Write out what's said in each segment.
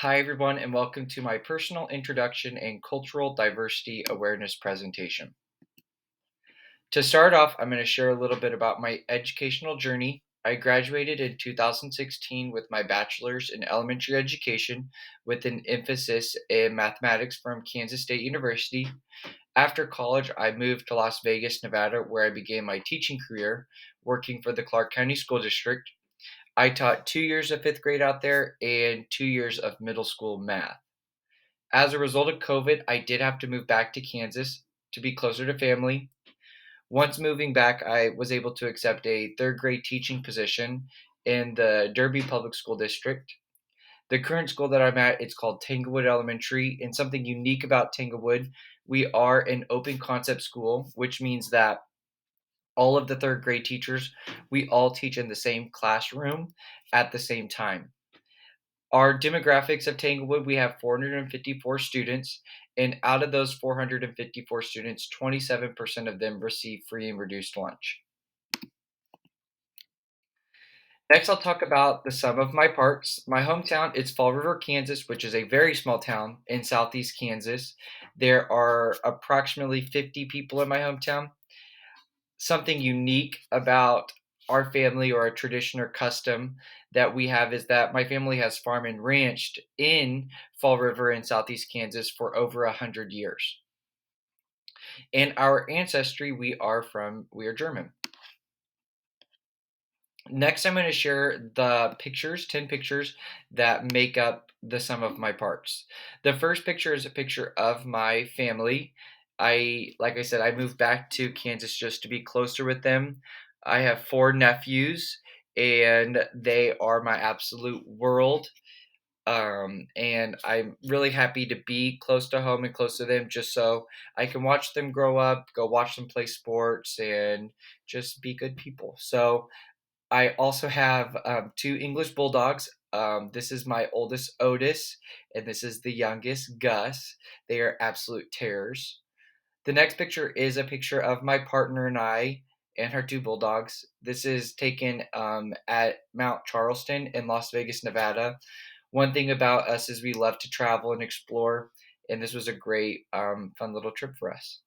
Hi, everyone, and welcome to my personal introduction and cultural diversity awareness presentation. To start off, I'm going to share a little bit about my educational journey. I graduated in 2016 with my bachelor's in elementary education with an emphasis in mathematics from Kansas State University. After college, I moved to Las Vegas, Nevada, where I began my teaching career working for the Clark County School District. I taught 2 years of fifth grade out there and 2 years of middle school math. As a result of COVID, I did have to move back to Kansas to be closer to family. Once moving back, I was able to accept a third grade teaching position in the Derby Public School District. The current school that I'm at, it's called Tanglewood Elementary, and something unique about Tanglewood, we are an open concept school, which means that all of the third grade teachers, we all teach in the same classroom at the same time. Our demographics of Tanglewood, we have 454 students, and out of those 454 students, 27% of them receive free and reduced lunch. Next, I'll talk about the sum of my parts. My hometown is Fall River, Kansas, which is a very small town in southeast Kansas. There are approximately 50 people in my hometown. Something unique about our family or a tradition or custom that we have is that my family has farmed and ranched in Fall River in southeast Kansas for over 100 years. In our ancestry, we are German. Next, I'm going to share the pictures, 10 pictures that make up the sum of my parts. The first picture is a picture of my family. Like I said, I moved back to Kansas just to be closer with them. I have four nephews, and they are my absolute world. And I'm really happy to be close to home and close to them just so I can watch them grow up, go watch them play sports, and just be good people. So, I also have two English bulldogs. This is my oldest, Otis, and this is the youngest, Gus. They are absolute terrors. The next picture is a picture of my partner and I and her two bulldogs. This is taken at Mount Charleston in Las Vegas, Nevada. One thing about us is we love to travel and explore, and this was a great, fun little trip for us.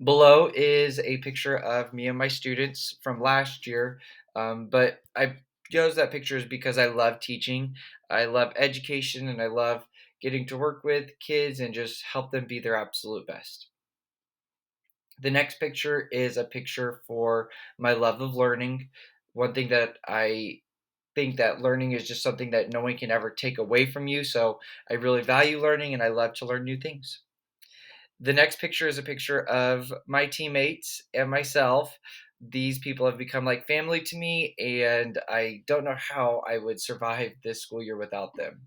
Below is a picture of me and my students from last year, but I chose that pictures because I love teaching, I love education, and I love getting to work with kids and just help them be their absolute best. The next picture is a picture for my love of learning. One thing that I think that learning is just something that no one can ever take away from you, so I really value learning and I love to learn new things. The next picture is a picture of my teammates and myself. These people have become like family to me, and I don't know how I would survive this school year without them.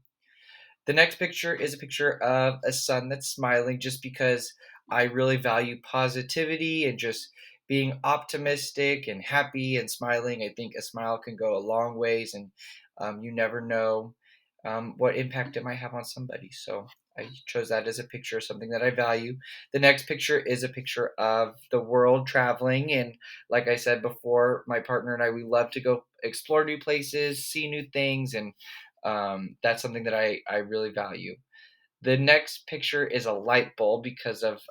The next picture is a picture of a son that's smiling just because I really value positivity and just being optimistic and happy and smiling. I think a smile can go a long ways, and you never know what impact it might have on somebody. So I chose that as a picture, something that I value. The next picture is a picture of the world traveling. And like I said before, my partner and I, we love to go explore new places, see new things, and that's something that I really value. The next picture is a light bulb because of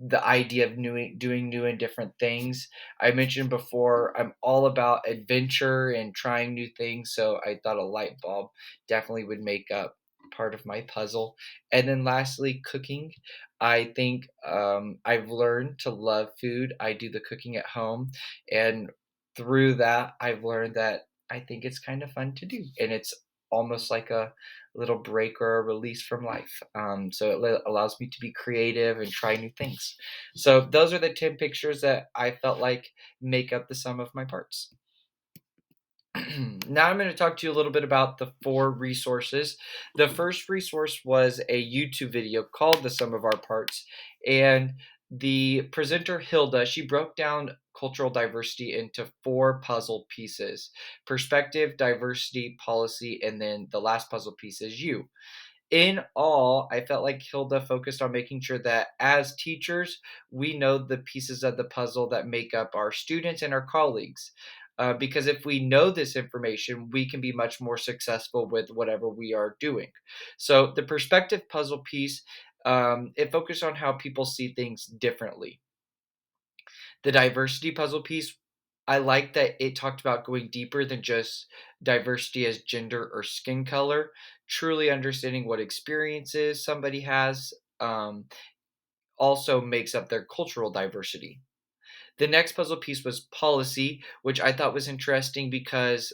the idea of doing new and different things. I mentioned before, I'm all about adventure and trying new things, so I thought a light bulb definitely would make up part of my puzzle. And then lastly, cooking. I think I've learned to love food. I do the cooking at home, and through that, I've learned that I think it's kind of fun to do, and it's almost like a little break or a release from life. So allows me to be creative and try new things. So those are the 10 pictures that I felt like make up the sum of my parts. Now I'm going to talk to you a little bit about the four resources. The first resource was a YouTube video called The Sum of Our Parts. And the presenter, Hilda, she broke down cultural diversity into four puzzle pieces: perspective, diversity, policy, and then the last puzzle piece is you. In all, I felt like Hilda focused on making sure that as teachers, we know the pieces of the puzzle that make up our students and our colleagues. because if we know this information, we can be much more successful with whatever we are doing. So the perspective puzzle piece, it focused on how people see things differently. The diversity puzzle piece, I like that it talked about going deeper than just diversity as gender or skin color, truly understanding what experiences somebody has. Also makes up their cultural diversity. The next puzzle piece was policy, which I thought was interesting because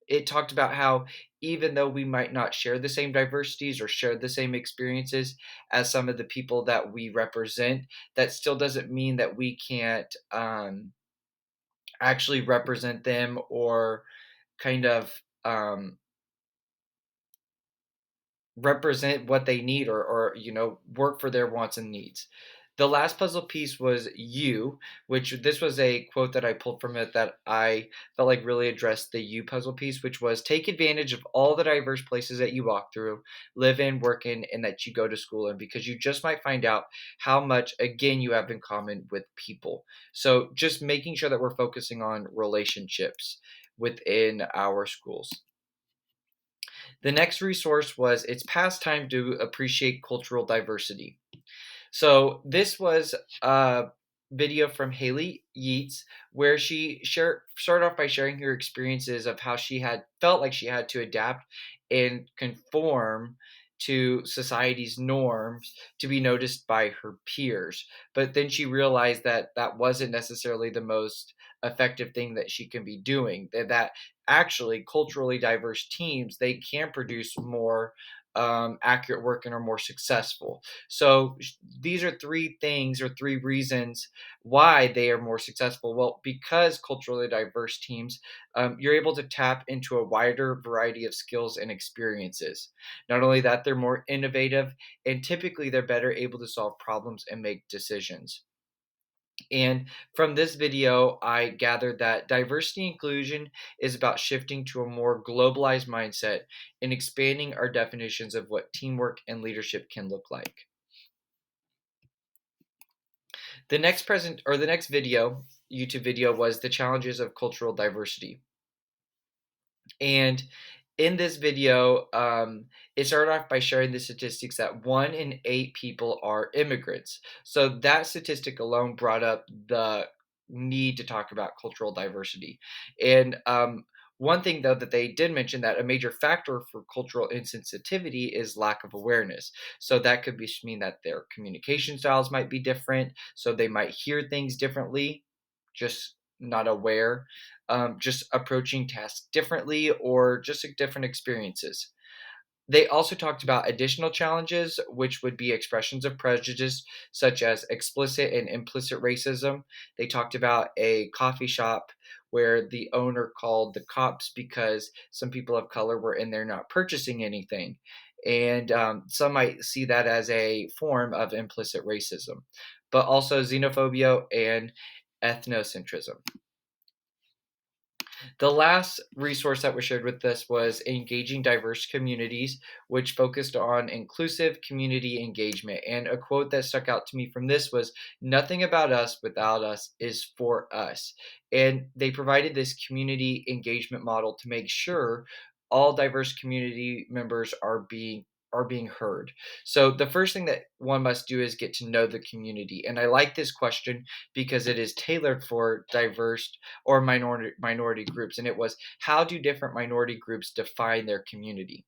it talked about how even though we might not share the same diversities or share the same experiences as some of the people that we represent, that still doesn't mean that we can't actually represent them or kind of represent what they need or work for their wants and needs. The last puzzle piece was you, which this was a quote that I pulled from it that I felt like really addressed the you puzzle piece, which was take advantage of all the diverse places that you walk through, live in, work in, and that you go to school in, because you just might find out how much, again, you have in common with people. So just making sure that we're focusing on relationships within our schools. The next resource was It's Past Time to Appreciate Cultural Diversity. So this was a video from Haley Yeats where she started off by sharing her experiences of how she had felt like she had to adapt and conform to society's norms to be noticed by her peers. But then she realized that that wasn't necessarily the most effective thing that she can be doing. That actually culturally diverse teams, they can produce more accurate work and are more successful. So these are three things or three reasons why they are more successful. Well, because culturally diverse teams, you're able to tap into a wider variety of skills and experiences. Not only that, they're more innovative and typically they're better able to solve problems and make decisions. And from this video, I gathered that diversity inclusion is about shifting to a more globalized mindset and expanding our definitions of what teamwork and leadership can look like. The next video, YouTube video, was the challenges of cultural diversity. And in this video, it started off by sharing the statistics that 1 in 8 people are immigrants. So that statistic alone brought up the need to talk about cultural diversity. And one thing, though, that they did mention that a major factor for cultural insensitivity is lack of awareness. So that could mean that their communication styles might be different. So they might hear things differently, just not aware, just approaching tasks differently, or just different experiences. They also talked about additional challenges, which would be expressions of prejudice, such as explicit and implicit racism. They talked about a coffee shop where the owner called the cops because some people of color were in there not purchasing anything. And some might see that as a form of implicit racism, but also xenophobia and ethnocentrism. The last resource that was shared with us was Engaging Diverse Communities, which focused on inclusive community engagement. And a quote that stuck out to me from this was, nothing about us without us is for us. And they provided this community engagement model to make sure all diverse community members are being heard. So the first thing that one must do is get to know the community. And I like this question because it is tailored for diverse or minority groups, and it was, how do different minority groups define their community?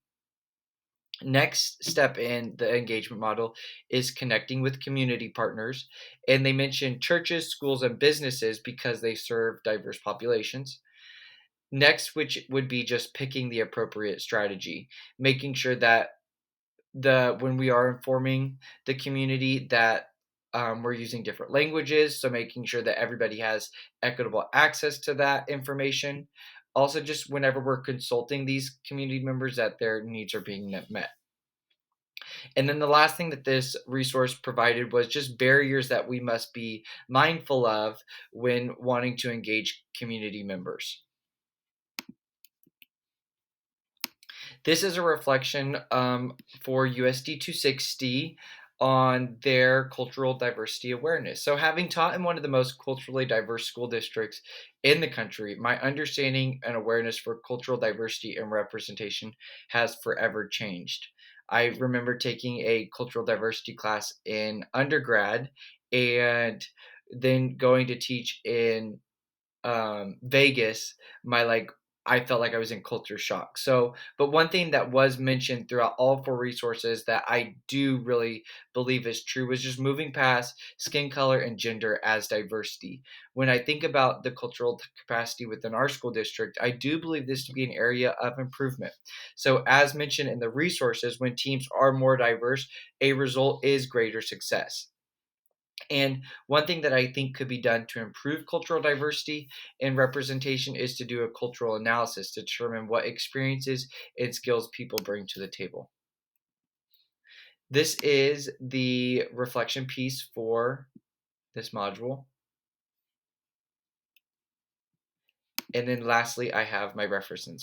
Next step in the engagement model is connecting with community partners, and they mentioned churches, schools, and businesses because they serve diverse populations. Next, which would be just picking the appropriate strategy, making sure that the when we are informing the community that we're using different languages, so making sure that everybody has equitable access to that information. Also, just whenever we're consulting these community members, that their needs are being met. And then the last thing that this resource provided was just barriers that we must be mindful of when wanting to engage community members. This is a reflection for USD 260. on their cultural diversity awareness. So, having taught in one of the most culturally diverse school districts in the country, my understanding and awareness for cultural diversity and representation has forever changed. I remember taking a cultural diversity class in undergrad and then going to teach in Vegas, my like I felt like I was in culture shock. So, but one thing that was mentioned throughout all four resources that I do really believe is true was just moving past skin color and gender as diversity. When I think about the cultural capacity within our school district, I do believe this to be an area of improvement. So, as mentioned in the resources, when teams are more diverse, a result is greater success. And one thing that I think could be done to improve cultural diversity and representation is to do a cultural analysis to determine what experiences and skills people bring to the table. This is the reflection piece for this module. And then lastly, I have my references.